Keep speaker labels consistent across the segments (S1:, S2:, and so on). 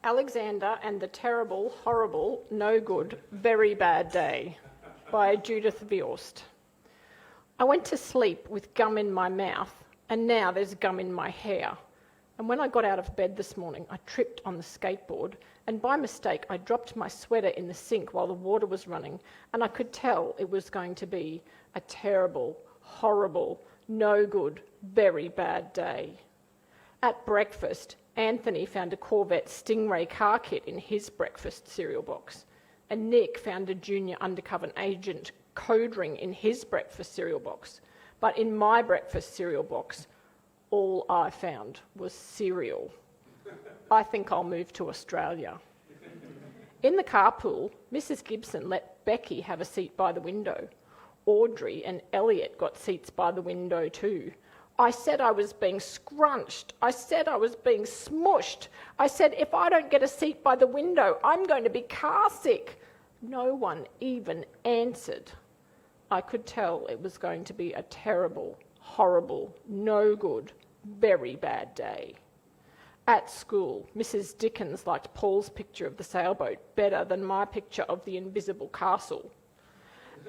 S1: Alexander and the Terrible, Horrible, No Good, Very Bad Day by Judith Viorst. I went to sleep with gum in my mouth, and now there's gum in my hair. And when I got out of bed this morning, I tripped on the skateboard, and by mistake I dropped my sweater in the sink while the water was running, and I could tell it was going to be a terrible, horrible, no good, very bad day. At breakfast, Anthony found a Corvette Stingray car kit in his breakfast cereal box, and Nick found a junior undercover agent code ring in his breakfast cereal box. But in my breakfast cereal box, all I found was cereal. I think I'll move to Australia. In the carpool, Mrs. Gibson let Becky have a seat by the window. Audrey and Elliot got seats by the window too. I said I was being scrunched. I said I was being smushed. I said, if I don't get a seat by the window, I'm going to be car sick. No one even answered. I could tell it was going to be a terrible, horrible, no good, very bad day. At school, Mrs. Dickens liked Paul's picture of the sailboat better than my picture of the invisible castle.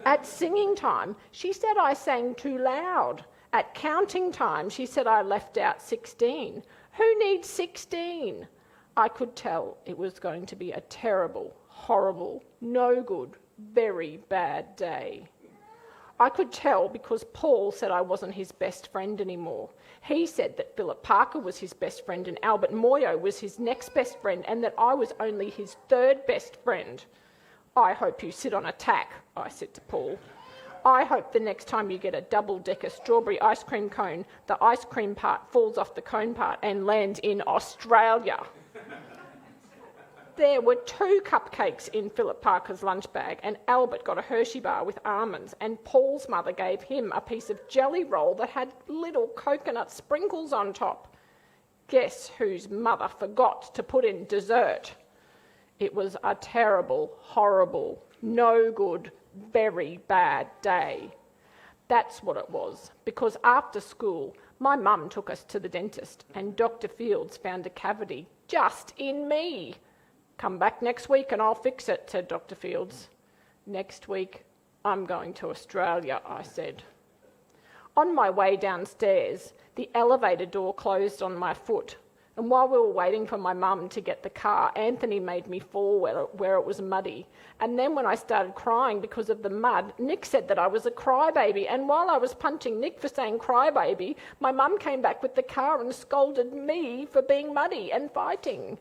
S1: At singing time, she said I sang too loud. At counting time, she said I left out 16. Who needs 16? I could tell it was going to be a terrible, horrible, no good, very bad day. I could tell because Paul said I wasn't his best friend anymore. He said that Philip Parker was his best friend and Albert Moyo was his next best friend and that I was only his third best friend. I hope you sit on a tack, I said to Paul. I hope the next time you get a double-decker strawberry ice cream cone, the ice cream part falls off the cone part and lands in Australia. There were 2 cupcakes in Philip Parker's lunch bag, and Albert got a Hershey bar with almonds, and Paul's mother gave him a piece of jelly roll that had little coconut sprinkles on top. Guess whose mother forgot to put in dessert? It was a terrible, horrible, no good, very bad day. That's what it was, because after school, my mum took us to the dentist, and Dr. Fields found a cavity just in me. Come back next week and I'll fix it, said Dr. Fields. Next week, I'm going to Australia, I said. On my way downstairs, the elevator door closed on my foot, and while we were waiting for my mum to get the car, Anthony made me fall where it was muddy. And then when I started crying because of the mud, Nick said that I was a crybaby, and while I was punching Nick for saying crybaby, my mum came back with the car and scolded me for being muddy and fighting.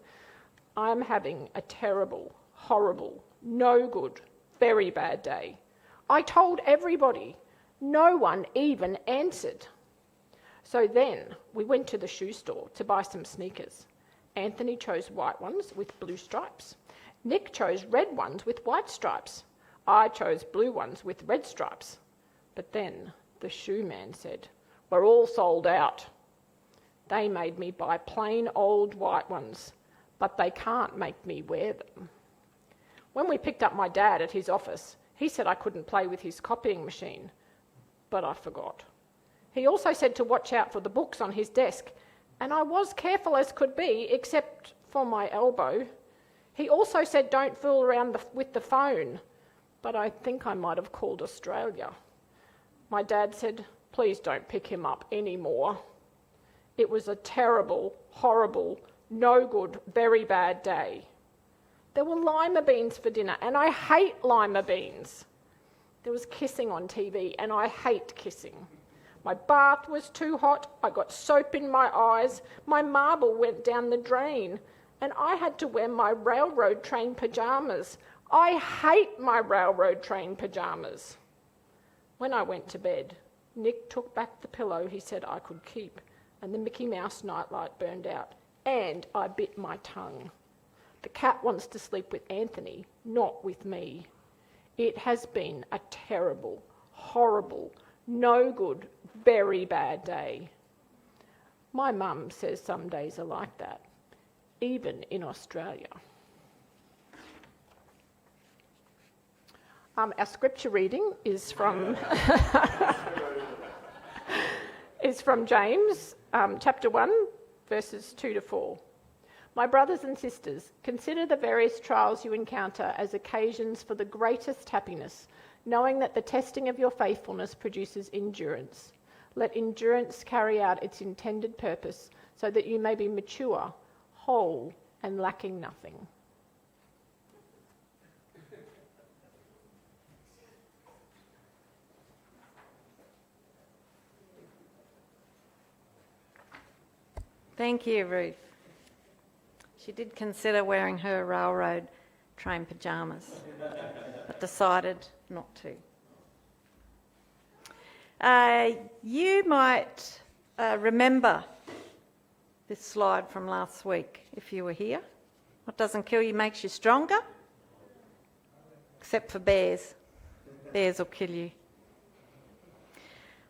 S1: I'm having a terrible, horrible, no good, very bad day. I told everybody. No one even answered. So then we went to the shoe store to buy some sneakers. Anthony chose white ones with blue stripes. Nick chose red ones with white stripes. I chose blue ones with red stripes. But then the shoe man said, "We're all sold out." They made me buy plain old white ones, but they can't make me wear them. When we picked up my dad at his office, he said I couldn't play with his copying machine, but I forgot. He also said to watch out for the books on his desk, and I was careful as could be, except for my elbow. He also said don't fool around with the phone, but I think I might have called Australia. My dad said, please don't pick him up anymore. It was a terrible, horrible, no good, very bad day. There were lima beans for dinner, and I hate lima beans. There was kissing on TV, and I hate kissing. My bath was too hot, I got soap in my eyes, my marble went down the drain, and I had to wear my railroad train pyjamas. I hate my railroad train pyjamas. When I went to bed, Nick took back the pillow he said I could keep, and the Mickey Mouse nightlight burned out, and I bit my tongue. The cat wants to sleep with Anthony, not with me. It has been a terrible, horrible, no good, very bad day. My mum says some days are like that, even in Australia. Our scripture reading is from James chapter 1, verses 2 to 4. My brothers and sisters, consider the various trials you encounter as occasions for the greatest happiness, knowing that the testing of your faithfulness produces endurance. Let endurance carry out its intended purpose, so that you may be mature, whole, and lacking nothing.
S2: Thank you, Ruth. She did consider wearing her railroad train pyjamas, but decided not to. You might remember this slide from last week if you were here. What doesn't kill you makes you stronger, except for bears. Bears will kill you.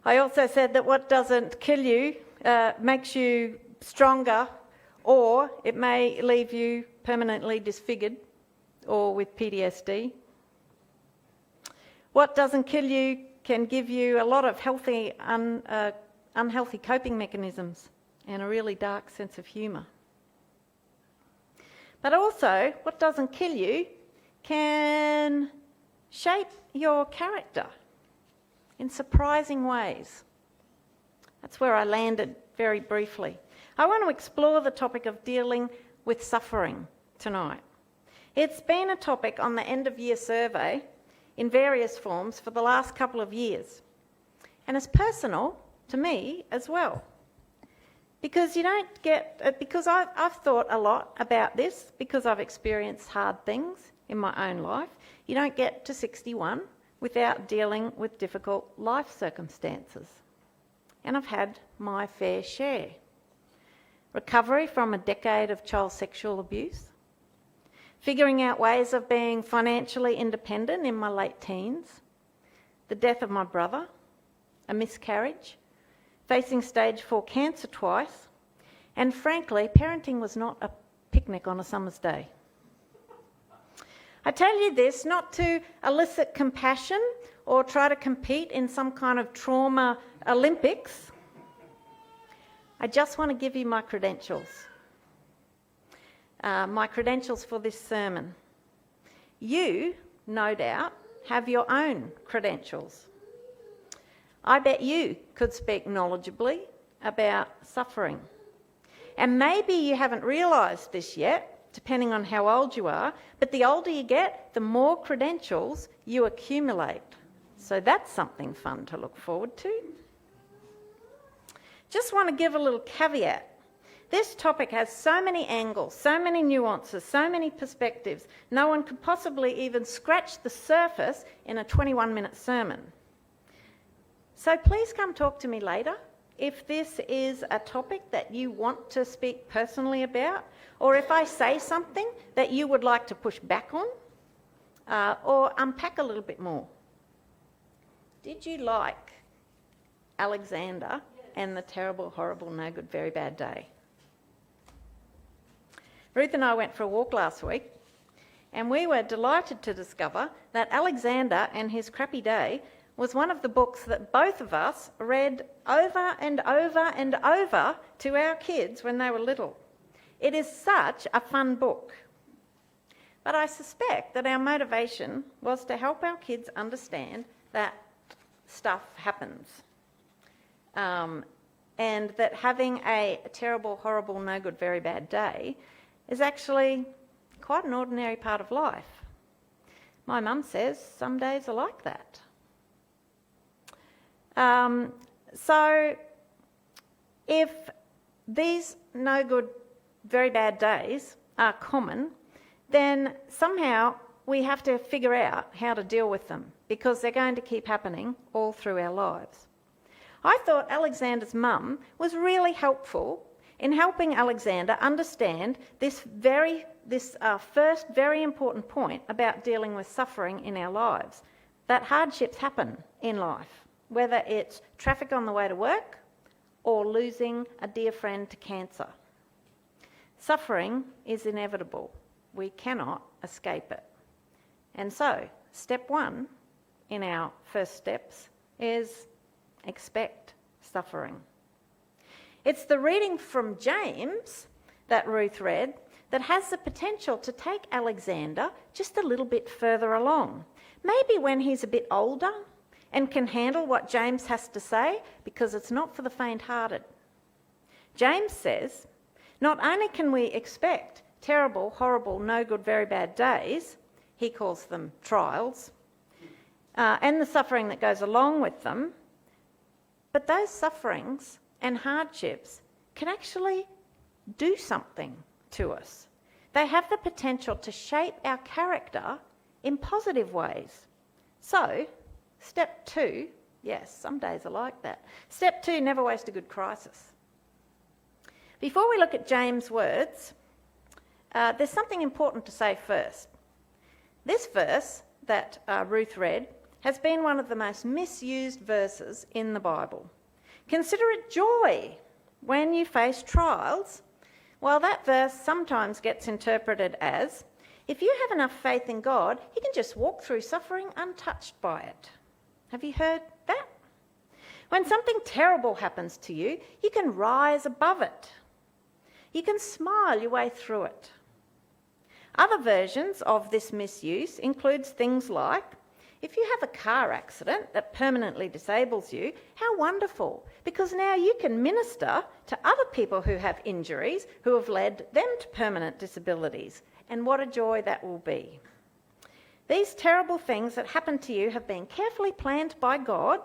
S2: I also said that what doesn't kill you makes you stronger, or it may leave you permanently disfigured or with PTSD. What doesn't kill you can give you a lot of healthy, unhealthy coping mechanisms and a really dark sense of humour. But also, what doesn't kill you can shape your character in surprising ways. That's where I landed very briefly. I want to explore the topic of dealing with suffering tonight. It's been a topic on the end of year survey in various forms for the last couple of years. And it's personal to me as well. Because I've thought a lot about this, because I've experienced hard things in my own life. You don't get to 61 without dealing with difficult life circumstances. And I've had my fair share. Recovery from a decade of child sexual abuse, figuring out ways of being financially independent in my late teens, the death of my brother, a miscarriage, facing stage 4 cancer twice, and frankly, parenting was not a picnic on a summer's day. I tell you this not to elicit compassion or try to compete in some kind of trauma Olympics. I just want to give you my credentials. My credentials for this sermon. You, no doubt, have your own credentials. I bet you could speak knowledgeably about suffering. And maybe you haven't realised this yet, depending on how old you are, but the older you get, the more credentials you accumulate. So that's something fun to look forward to. Just want to give a little caveat. This topic has so many angles, so many nuances, so many perspectives, no one could possibly even scratch the surface in a 21-minute sermon. So please come talk to me later if this is a topic that you want to speak personally about, or if I say something that you would like to push back on, or unpack a little bit more. Did you like Alexander and the terrible, horrible, no good, very bad day? Ruth and I went for a walk last week, and we were delighted to discover that Alexander and His Crappy Day was one of the books that both of us read over and over and over to our kids when they were little. It is such a fun book. But I suspect that our motivation was to help our kids understand that stuff happens. And that having a terrible, horrible, no good, very bad day is actually quite an ordinary part of life. My mum says some days are like that. So if these no good, very bad days are common, then somehow we have to figure out how to deal with them, because they're going to keep happening all through our lives. I thought Alexander's mum was really helpful in helping Alexander understand this first very important point about dealing with suffering in our lives, that hardships happen in life, whether it's traffic on the way to work or losing a dear friend to cancer. Suffering is inevitable. We cannot escape it. And so, step 1 in our first steps is expect suffering. It's the reading from James that Ruth read that has the potential to take Alexander just a little bit further along. Maybe when he's a bit older and can handle what James has to say, because it's not for the faint-hearted. James says, not only can we expect terrible, horrible, no good, very bad days, he calls them trials, and the suffering that goes along with them, but those sufferings and hardships can actually do something to us. They have the potential to shape our character in positive ways. So, step 2, yes, some days are like that. Step 2, never waste a good crisis. Before we look at James' words, there's something important to say first. This verse that Ruth read has been one of the most misused verses in the Bible. Consider it joy when you face trials. Well, that verse sometimes gets interpreted as, if you have enough faith in God, you can just walk through suffering untouched by it. Have you heard that? When something terrible happens to you, you can rise above it. You can smile your way through it. Other versions of this misuse includes things like, if you have a car accident that permanently disables you, how wonderful, because now you can minister to other people who have injuries who have led them to permanent disabilities, and what a joy that will be. These terrible things that happen to you have been carefully planned by God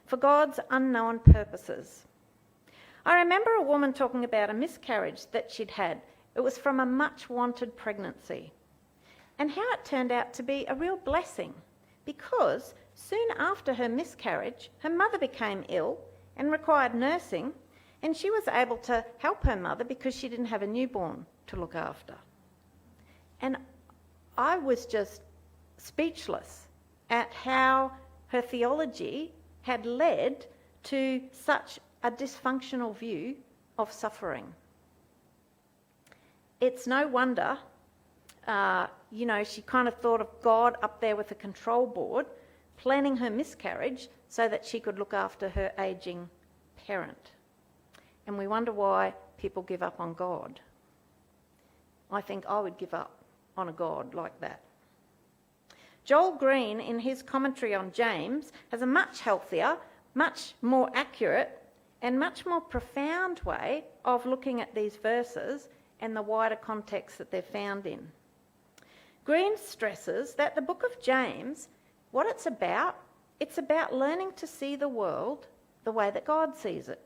S2: for God's unknown purposes. I remember a woman talking about a miscarriage that she'd had. It was from a much wanted pregnancy, and how it turned out to be a real blessing, because soon after her miscarriage, her mother became ill and required nursing, and she was able to help her mother because she didn't have a newborn to look after. And I was just speechless at how her theology had led to such a dysfunctional view of suffering. It's no wonder, she kind of thought of God up there with a control board, planning her miscarriage so that she could look after her ageing parent. And we wonder why people give up on God. I think I would give up on a God like that. Joel Green, in his commentary on James, has a much healthier, much more accurate, and much more profound way of looking at these verses and the wider context that they're found in. Green stresses that the book of James, what it's about learning to see the world the way that God sees it,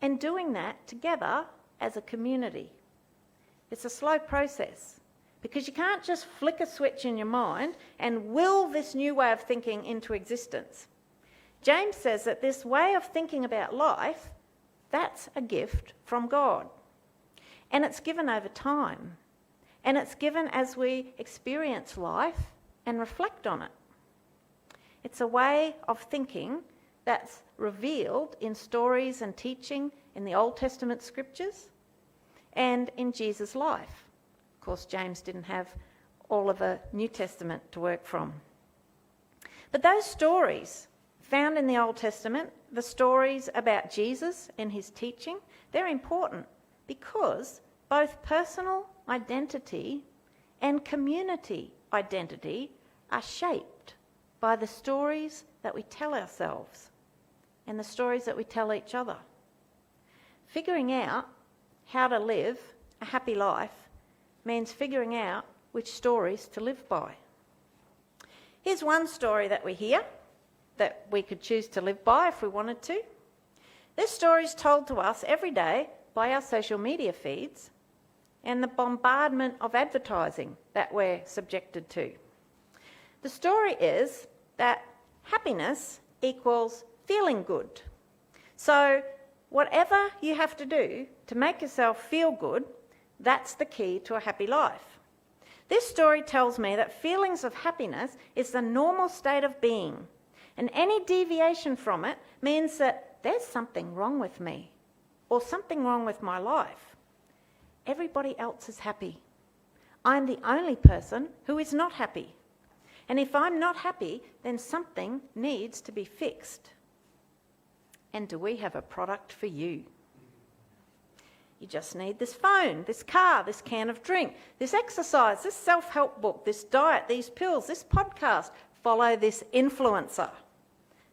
S2: and doing that together as a community. It's a slow process, because you can't just flick a switch in your mind and will this new way of thinking into existence. James says that this way of thinking about life, that's a gift from God. And it's given over time. And it's given as we experience life and reflect on it. It's a way of thinking that's revealed in stories and teaching in the Old Testament scriptures and in Jesus' life. Of course, James didn't have all of a New Testament to work from. But those stories found in the Old Testament, the stories about Jesus and his teaching, they're important because both personal identity and community identity are shaped by the stories that we tell ourselves and the stories that we tell each other. Figuring out how to live a happy life means figuring out which stories to live by. Here's one story that we hear that we could choose to live by if we wanted to. This story is told to us every day by our social media feeds and the bombardment of advertising that we're subjected to. The story is that happiness equals feeling good. So whatever you have to do to make yourself feel good, that's the key to a happy life. This story tells me that feelings of happiness is the normal state of being, and any deviation from it means that there's something wrong with me or something wrong with my life. Everybody else is happy. I'm the only person who is not happy. And if I'm not happy, then something needs to be fixed. And do we have a product for you? You just need this phone, this car, this can of drink, this exercise, this self-help book, this diet, these pills, this podcast. Follow this influencer.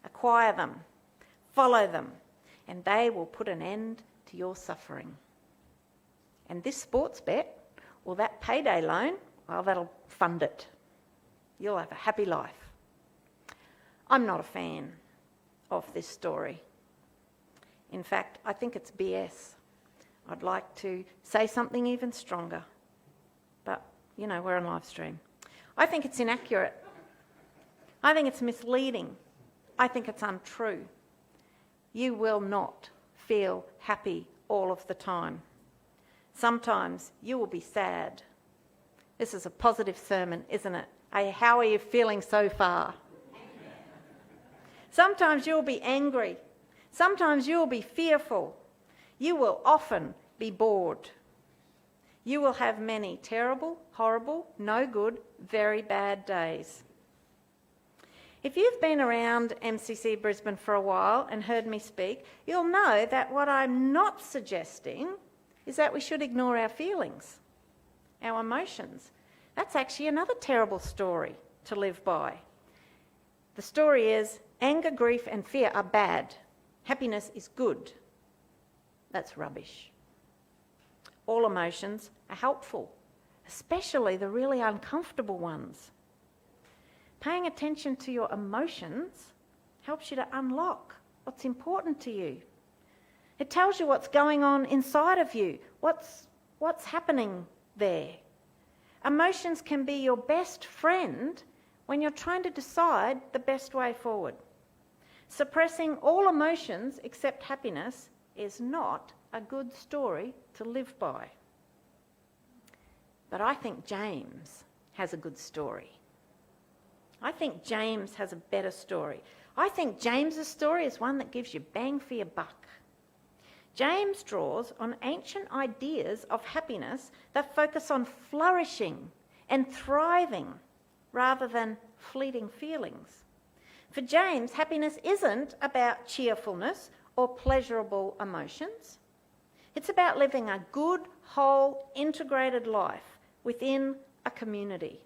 S2: Acquire them. Follow them. And they will put an end to your suffering. And this sports bet, or that payday loan, well, that'll fund it. You'll have a happy life. I'm not a fan of this story. In fact, I think it's BS. I'd like to say something even stronger. But, you know, we're on live stream. I think it's inaccurate. I think it's misleading. I think it's untrue. You will not feel happy all of the time. Sometimes you will be sad. This is a positive sermon, isn't it? Hey, how are you feeling so far? Sometimes you'll be angry. Sometimes you'll be fearful. You will often be bored. You will have many terrible, horrible, no good, very bad days. If you've been around MCC Brisbane for a while and heard me speak, you'll know that what I'm not suggesting is that we should ignore our feelings, our emotions. That's actually another terrible story to live by. The story is anger, grief and fear are bad. Happiness is good. That's rubbish. All emotions are helpful, especially the really uncomfortable ones. Paying attention to your emotions helps you to unlock what's important to you. It tells you what's going on inside of you, what's happening there. Emotions can be your best friend when you're trying to decide the best way forward. Suppressing all emotions except happiness is not a good story to live by. But I think James has a good story. I think James has a better story. I think James's story is one that gives you bang for your buck. James draws on ancient ideas of happiness that focus on flourishing and thriving rather than fleeting feelings. For James, happiness isn't about cheerfulness or pleasurable emotions. It's about living a good, whole, integrated life within a community.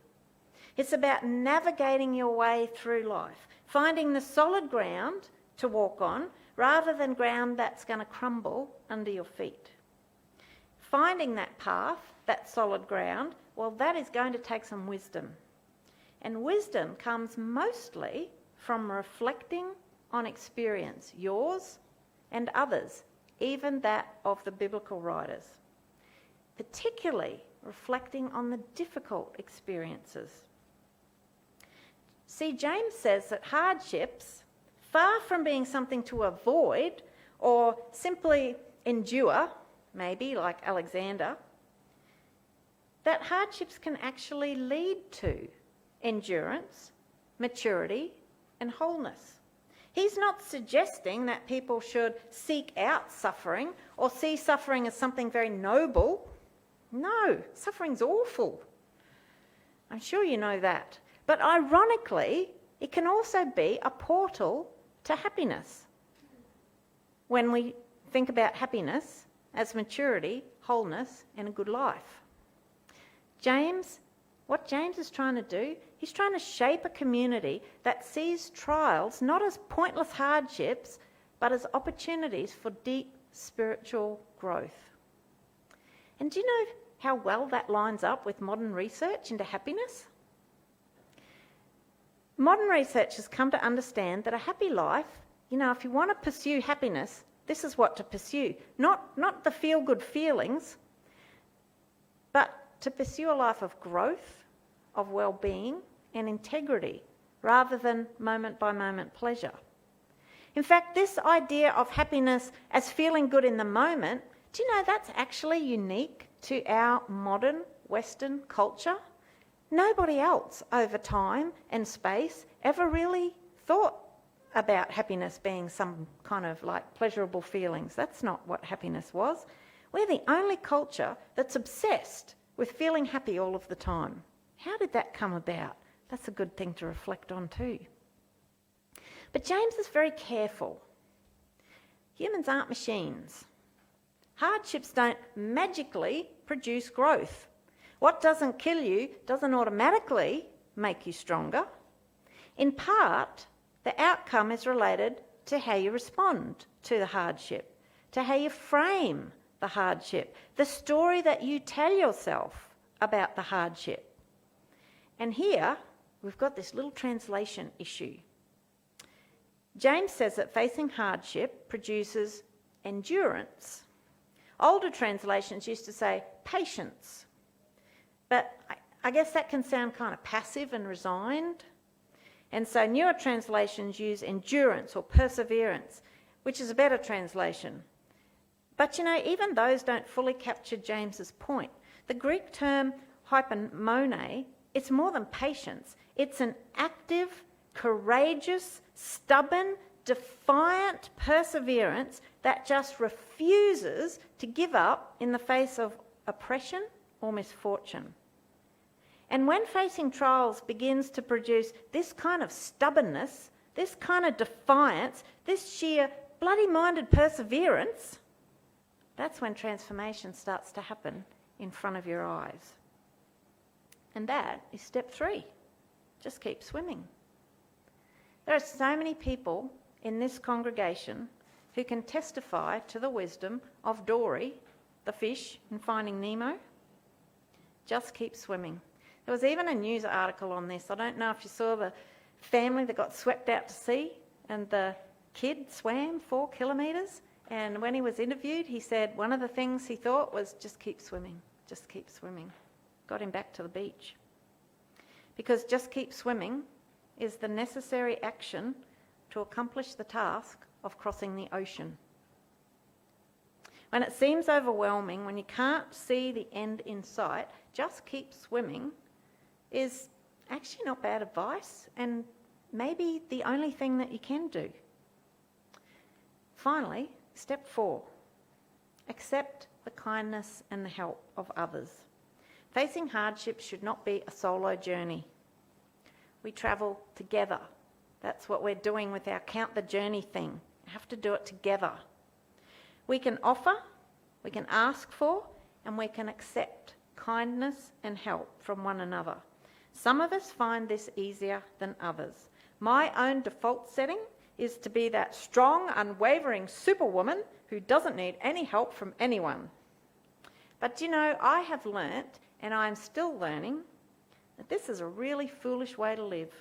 S2: It's about navigating your way through life, finding the solid ground to walk on rather than ground that's going to crumble under your feet. Finding that path, that solid ground, well, that is going to take some wisdom. And wisdom comes mostly from reflecting on experience, yours and others, even that of the biblical writers, particularly reflecting on the difficult experiences. See, James says that hardships, far from being something to avoid or simply endure, maybe like Alexander, that hardships can actually lead to endurance, maturity, and wholeness. He's not suggesting that people should seek out suffering or see suffering as something very noble. No, suffering's awful. I'm sure you know that. But ironically, it can also be a portal to happiness. When we think about happiness as maturity, wholeness, and a good life. What James is trying to do, he's trying to shape a community that sees trials not as pointless hardships, but as opportunities for deep spiritual growth. And do you know how well that lines up with modern research into happiness? Modern research has come to understand that a happy life, if you want to pursue happiness, this is what to pursue. Not the feel-good feelings, but to pursue a life of growth, of well-being and integrity, rather than moment-by-moment pleasure. In fact, this idea of happiness as feeling good in the moment, do you know that's actually unique to our modern Western culture? Nobody else over time and space ever really thought about happiness being some kind of like pleasurable feelings. That's not what happiness was. We're the only culture that's obsessed with feeling happy all of the time. How did that come about? That's a good thing to reflect on too. But James is very careful. Humans aren't machines. Hardships don't magically produce growth. What doesn't kill you doesn't automatically make you stronger. In part, the outcome is related to how you respond to the hardship, to how you frame the hardship, the story that you tell yourself about the hardship. And here, we've got this little translation issue. James says that facing hardship produces endurance. Older translations used to say patience. But I guess that can sound kind of passive and resigned. And so newer translations use endurance or perseverance, which is a better translation. But you know, even those don't fully capture James's point. The Greek term hypomone, it's more than patience. It's an active, courageous, stubborn, defiant perseverance that just refuses to give up in the face of oppression or misfortune. And when facing trials begins to produce this kind of stubbornness, this kind of defiance, this sheer bloody-minded perseverance, that's when transformation starts to happen in front of your eyes. And that is step 3. Just keep swimming. There are so many people in this congregation who can testify to the wisdom of Dory, the fish, in Finding Nemo. Just keep swimming. There was even a news article on this. I don't know if you saw the family that got swept out to sea and the kid swam 4 kilometres, and when he was interviewed he said one of the things he thought was just keep swimming, just keep swimming. Got him back to the beach. Because just keep swimming is the necessary action to accomplish the task of crossing the ocean. When it seems overwhelming, when you can't see the end in sight, just keep swimming is actually not bad advice, and maybe the only thing that you can do. Finally, step 4, accept the kindness and the help of others. Facing hardship should not be a solo journey. We travel together. That's what we're doing with our Count the Journey thing. We have to do it together. We can offer, we can ask for, and we can accept kindness and help from one another. Some of us find this easier than others. My own default setting is to be that strong, unwavering superwoman who doesn't need any help from anyone. But you know, I have learnt, and I'm still learning, that this is a really foolish way to live,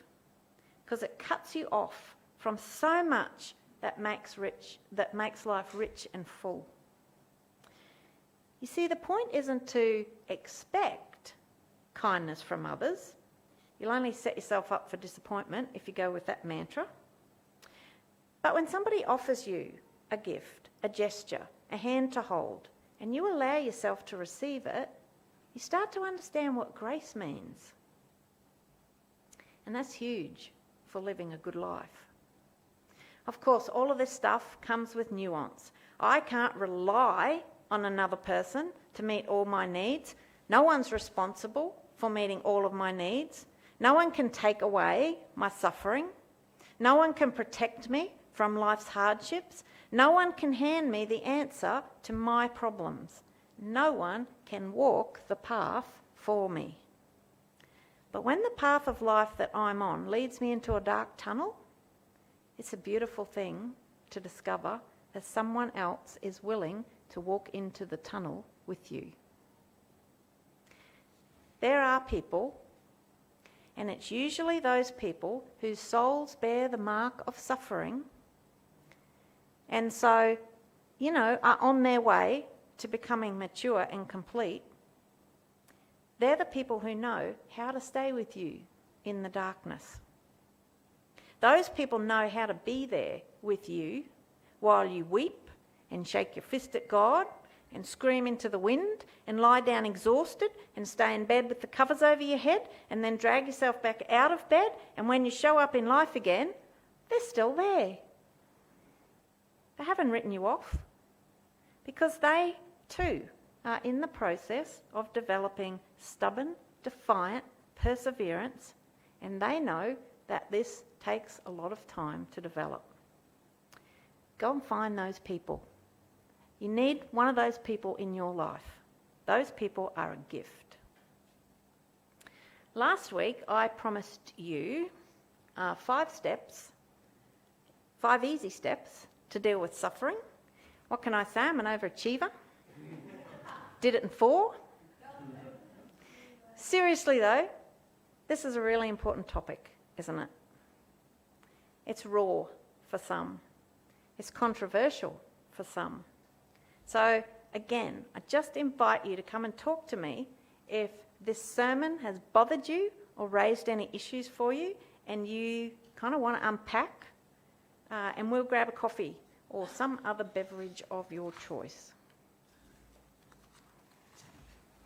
S2: because it cuts you off from so much that makes life rich and full. You see, the point isn't to expect kindness from others. You'll only set yourself up for disappointment if you go with that mantra. But when somebody offers you a gift, a gesture, a hand to hold, and you allow yourself to receive it, you start to understand what grace means. And that's huge for living a good life. Of course, all of this stuff comes with nuance. I can't rely on another person to meet all my needs. No one's responsible for meeting all of my needs. No one can take away my suffering. No one can protect me from life's hardships. No one can hand me the answer to my problems. No one can walk the path for me. But when the path of life that I'm on leads me into a dark tunnel, it's a beautiful thing to discover that someone else is willing to walk into the tunnel with you. There are people, and it's usually those people whose souls bear the mark of suffering, and so, you know, are on their way to becoming mature and complete. They're the people who know how to stay with you in the darkness. Those people know how to be there with you while you weep and shake your fist at God and scream into the wind and lie down exhausted and stay in bed with the covers over your head and then drag yourself back out of bed, and when you show up in life again, they're still there. They haven't written you off, because they too are in the process of developing stubborn, defiant perseverance, and they know that this takes a lot of time to develop. Go and find those people. You need one of those people in your life. Those people are a gift. Last week, I promised you 5 steps, 5 easy steps to deal with suffering. What can I say? I'm an overachiever. Did it in 4. Seriously though, this is a really important topic, isn't it? It's raw for some. It's controversial for some. So again, I just invite you to come and talk to me if this sermon has bothered you or raised any issues for you and you kind of want to unpack, and we'll grab a coffee or some other beverage of your choice.